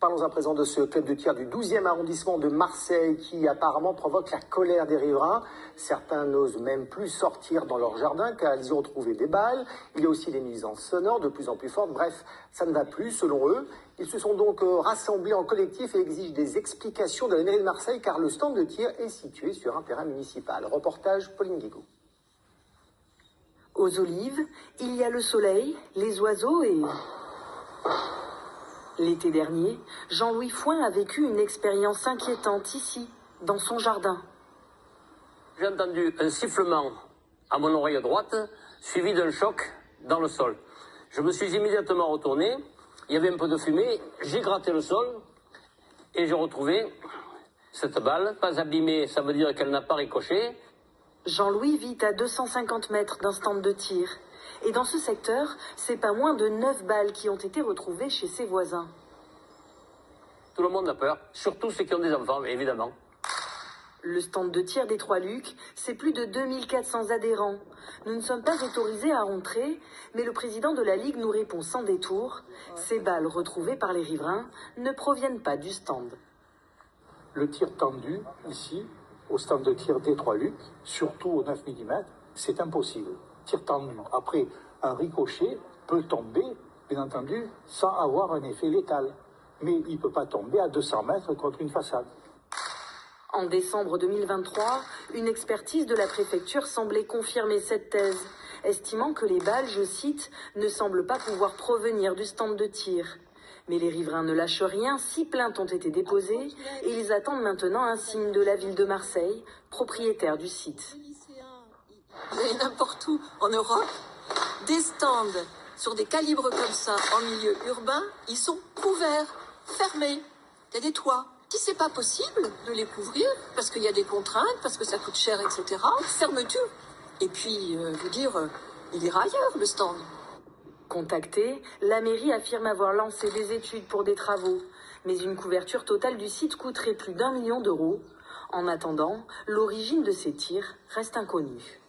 Parlons à présent de ce club de tir du 12e arrondissement de Marseille qui apparemment provoque la colère des riverains. Certains n'osent même plus sortir dans leur jardin car ils ont trouvé des balles. Il y a aussi des nuisances sonores de plus en plus fortes. Bref, ça ne va plus selon eux. Ils se sont donc rassemblés en collectif et exigent des explications de la mairie de Marseille car le stand de tir est situé sur un terrain municipal. Reportage Pauline Guégaud. Aux Olives, il y a le soleil, les oiseaux et... L'été dernier, Jean-Louis Fouin a vécu une expérience inquiétante ici, dans son jardin. J'ai entendu un sifflement à mon oreille droite, suivi d'un choc dans le sol. Je me suis immédiatement retourné, il y avait un peu de fumée, j'ai gratté le sol et j'ai retrouvé cette balle, pas abîmée, ça veut dire qu'elle n'a pas ricoché. Jean-Louis vit à 250 mètres d'un stand de tir. Et dans ce secteur, c'est pas moins de 9 balles qui ont été retrouvées chez ses voisins. Tout le monde a peur, surtout ceux qui ont des enfants, évidemment. Le stand de tir des Trois-Lucs, c'est plus de 2400 adhérents. Nous ne sommes pas autorisés à entrer, mais le président de la Ligue nous répond sans détour. Ces balles retrouvées par les riverains ne proviennent pas du stand. Le tir tendu, ici, au stand de tir des Trois-Lucs, surtout au 9 mm, c'est impossible. Tir tendu. Après, un ricochet peut tomber, bien entendu, sans avoir un effet létal. Mais il ne peut pas tomber à 200 mètres contre une façade. En décembre 2023, une expertise de la préfecture semblait confirmer cette thèse, estimant que les balles, je cite, ne semblent pas pouvoir provenir du stand de tir. Mais les riverains ne lâchent rien, 6 plaintes ont été déposées et ils attendent maintenant un signe de la ville de Marseille, propriétaire du site. Et n'importe où en Europe, des stands sur des calibres comme ça en milieu urbain, ils sont couverts, fermés. Il y a des toits. Si c'est pas possible de les couvrir, parce qu'il y a des contraintes, parce que ça coûte cher, etc., fermeture. Et puis, il ira ailleurs, le stand. Contactée, la mairie affirme avoir lancé des études pour des travaux. Mais une couverture totale du site coûterait plus d'1 million d'euros. En attendant, l'origine de ces tirs reste inconnue.